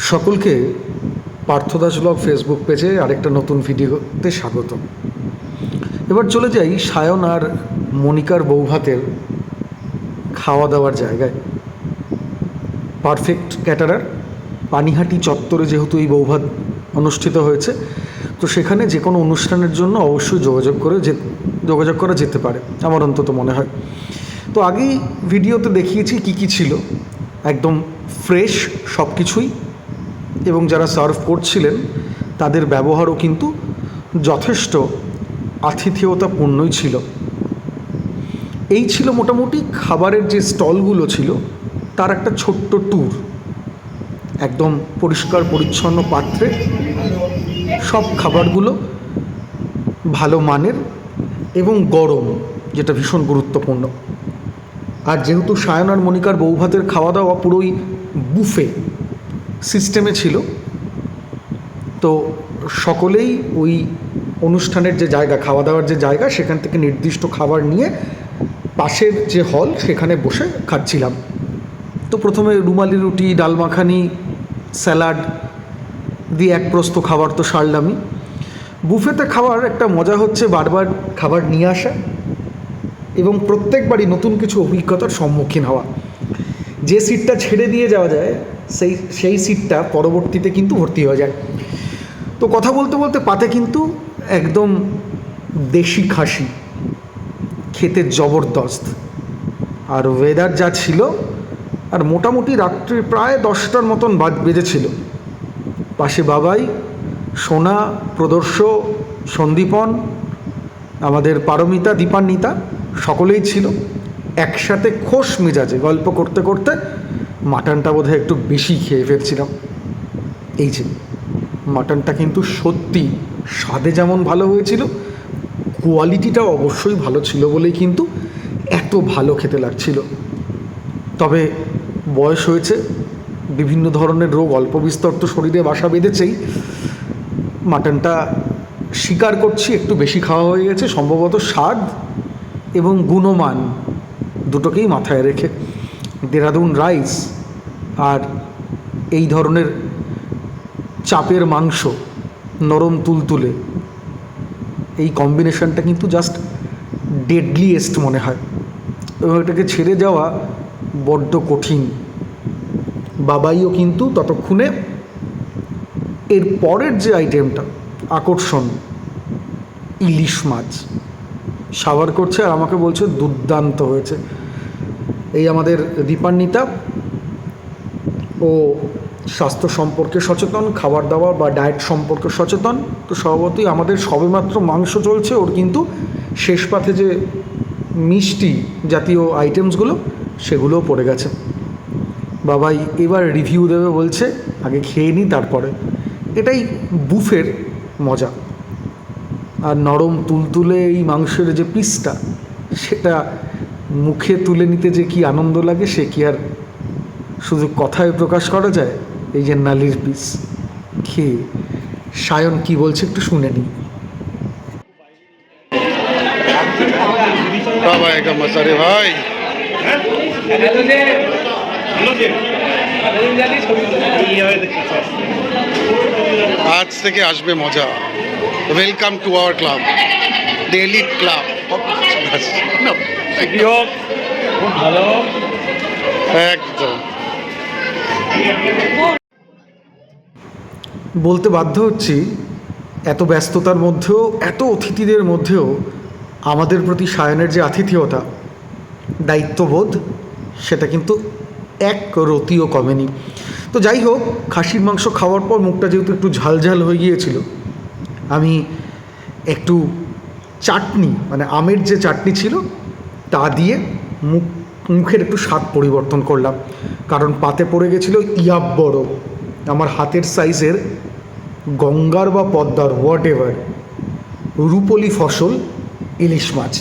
সকলকে Partha Das blog Facebook পেজে আরেকটা নতুন ভিডিওতে স্বাগত। এবার চলে যাই সায়ন আর মনিকার বৌভাতের খাওয়া দাওয়ার জায়গায়। পারফেক্ট ক্যাটারার পানিহাটি চত্বরে যেহেতু এই বৌভাত অনুষ্ঠিত হয়েছে, তো সেখানে যে কোনো অনুষ্ঠানের জন্য অবশ্যই যোগাযোগ করা যেতে পারে, আমার অন্তত মনে হয়। তো আগেই ভিডিওতে দেখিয়েছি কী ছিল, একদম ফ্রেশ সব কিছুই, এবং যারা সার্ভ করছিলেন তাদের ব্যবহারও কিন্তু যথেষ্ট আতিথেয়তাপূর্ণই ছিল। এই ছিল মোটামুটি খাবারের যে স্টলগুলো ছিল তার একটা ছোট্ট ট্যুর। একদম পরিষ্কার পরিচ্ছন্ন পাত্রে সব খাবারগুলো ভালো মানের এবং গরম, যেটা ভীষণ গুরুত্বপূর্ণ। আর যেহেতু সায়ন আর মনিকার বৌভাতের খাওয়া দাওয়া পুরোই বুফে সিস্টেমে ছিল, তো সকলেই ওই অনুষ্ঠানের যে জায়গা, খাওয়া দাওয়ার যে জায়গা, সেখান থেকে নির্দিষ্ট খাবার নিয়ে পাশের যে হল সেখানে বসে খাচ্ছিলাম। তো প্রথমে রুমালি রুটি, ডাল মাখানি, স্যালাড দিয়ে এক প্রস্ত খাবার তো সারলামই। বুফেতে খাওয়ার একটা মজা হচ্ছে বারবার খাবার নিয়ে আসা এবং প্রত্যেকবারই নতুন কিছু অভিজ্ঞতার সম্মুখীন হওয়া। যে সিটটা ছেড়ে দিয়ে যাওয়া যায় সেই সিটটা পরবর্তীতে কিন্তু ভর্তি হয়ে যায়। তো কথা বলতে বলতে পাতে কিন্তু একদম দেশি খাসি, খেতে জবরদস্ত। আর ওয়েদার যা ছিল, আর মোটামুটি রাত্রি প্রায় 10টার মতন বেজেছিল। পাশে বাবাই, সোনা, প্রদর্শ, সন্দীপন, আমাদের পারমিতা, দীপান্বিতা সকলেই ছিল। একসাথে খোশ মেজাজে গল্প করতে করতে মাটনটা বোধহয় একটু বেশি খেয়ে ফেলছিলাম। এই যে মাটনটা কিন্তু সত্যি স্বাদে যেমন ভালো হয়েছিল, কোয়ালিটিটাও অবশ্যই ভালো ছিল বলেই কিন্তু এত ভালো খেতে লাগছিল। তবে বয়স হয়েছে, বিভিন্ন ধরনের রোগ অল্প বিস্তর তো শরীরে বাসা বেঁধেছেই। মাটনটা স্বীকার করছি একটু বেশি খাওয়া হয়ে গেছে, সম্ভবত স্বাদ এবং গুণমান দুটোকেই মাথায় রেখে। দেরাদুন রাইস আর এই ধরনের চাপের মাংস, নরম তুলতুলে, এই কম্বিনেশনটা কিন্তু জাস্ট ডেডলিয়েস্ট মনে হয়, এবং এটাকে ছেড়ে যাওয়া বড্ড কঠিন। বাবাইও কিন্তু ততক্ষণে এর পরের যে আইটেমটা আকর্ষণ, ইলিশ মাছ সাবার করছে আর আমাকে বলছে দুর্দান্ত হয়েছে। এই আমাদের দীপান্বিতা, ও স্বাস্থ্য সম্পর্কে সচেতন, খাবার দাবার বা ডায়েট সম্পর্কে সচেতন। তো স্বভাবতই আমাদের সবেমাত্র মাংস চলছে, ওর কিন্তু শেষ পাতে যে মিষ্টি জাতীয় আইটেমসগুলো সেগুলোও পড়ে গেছে। বাবাই এবার রিভিউ দেবে বলছে, আগে খেয়ে নিই তারপরে। এটাই বুফের মজা। আর নরম তুলতুলে এই মাংসের যে পিসটা, সেটা মুখে তুলে নিতে যে কি আনন্দ লাগে সে কি আর শুধু কথায় প্রকাশ করা যায়। এই যে নালির পিস খেয়ে সায়ন কি বলছে একটু শুনে নিই। বাবা একটা মজা রে ভাই, আজ থেকে আসবে মজা। Welcome to our club, daily club. একদম বলতে বাধ্য হচ্ছি, এত ব্যস্ততার মধ্যেও, এত অতিথিদের মধ্যেও আমাদের প্রতি সায়নের যে আতিথেয়তা, দায়িত্ববোধ, সেটা কিন্তু এক রতিও কমেনি। তো যাই হোক, খাসির মাংস খাওয়ার পর মুখটা যেহেতু একটু ঝালঝাল হয়ে গিয়েছিল, আমি একটু চাটনি, মানে আমের যে চাটনি ছিল তা দিয়ে মুখের একটু স্বাদ পরিবর্তন করলাম। কারণ পাতে পড়ে গেছিলো ইয়াব বড়, আমার হাতের সাইজের গঙ্গার বা পদ্মার হোয়াট এভার রূপলি ফসল ইলিশ মাছ,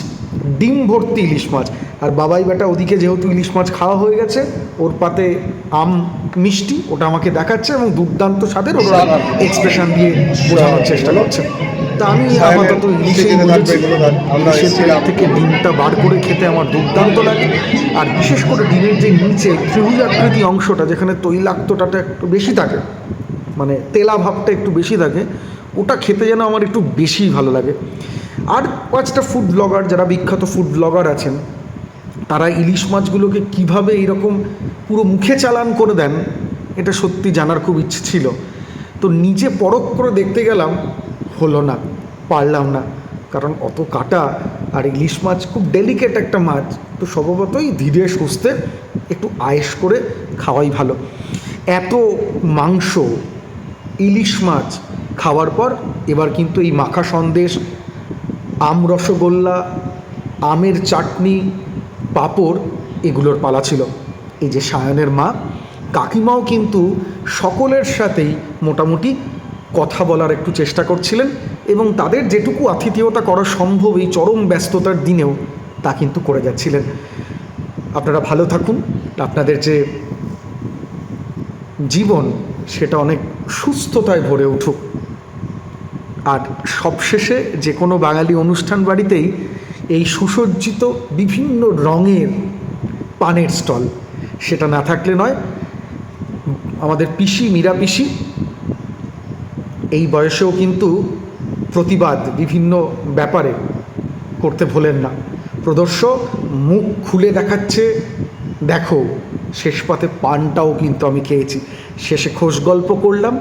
ডিম ভর্তি ইলিশ মাছ। আর বাবাই বেটা ওদিকে যেহেতু ইলিশ মাছ খাওয়া হয়ে গেছে, ওর পাতে আম মিষ্টি, ওটা আমাকে দেখাচ্ছে এবং দুর্দান্ত স্বাদের ওরা এক্সপ্রেশন দিয়ে বোঝানোর চেষ্টা করছে। তো তা আমি আপাতত ইলিশেই বুঝেছি। ইলিশের তেল থেকে ডিমটা বার করে খেতে আমার দুর্দান্ত লাগে। আর বিশেষ করে ডিমের যে নিচে ত্রিভুজাকৃতি অংশটা, যেখানে তৈলাক্তটা একটু বেশি থাকে, মানে তেলা ভাবটা একটু বেশি থাকে, ওটা খেতে যেন আমার একটু বেশিই ভালো লাগে। আর 5টা ফুড ব্লগার, যারা বিখ্যাত ফুড ব্লগার আছেন, তারা ইলিশ মাছগুলোকে কীভাবে এইরকম পুরো মুখে চালান করে দেন, এটা সত্যি জানার খুব ইচ্ছে ছিল। তো নিজে পরখ করে দেখতে গেলাম, হলো না, পারলাম না, কারণ অত কাটা। আর ইলিশ মাছ খুব ডেলিকেট একটা মাছ, তো স্বভাবতই ধীরে সুস্থে একটু আয়েশ করে খাওয়াই ভালো। এত মাংস, ইলিশ মাছ খাওয়ার পর এবার কিন্তু এই মাখা সন্দেশ, আম রসগোল্লা, আমের চাটনি, পাঁপড়, এগুলোর পালা ছিল। এই যে সায়নের মা কাকিমাও কিন্তু সকলের সাথেই মোটামুটি কথা বলার একটু চেষ্টা করছিলেন, এবং তাদের যেটুকু আতিথেয়তা করা সম্ভব এই চরম ব্যস্ততার দিনেও তা কিন্তু করে যাচ্ছিলেন। আপনারা ভালো থাকুন, আপনাদের যে জীবন সেটা অনেক সুস্থতায় ভরে উঠুক। আর সবশেষে যে কোনো বাঙালি অনুষ্ঠান বাড়িতেই এই সুসজ্জিত বিভিন্ন রঙের পানের স্টল, সেটা না থাকলে নয়। আমাদের পিসি, মীরা পিসি এই বয়সেও কিন্তু প্রতিবাদ বিভিন্ন ব্যাপারে করতে ভোলেন না। প্রদর্শ মুখ খুলে দেখাচ্ছে, দেখো শেষ পাতে পানটাও কিন্তু আমি খেয়েছি। শেষে খোশ গল্প করলাম,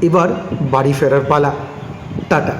এবার বাড়ি ফেরার পালা। টাটা।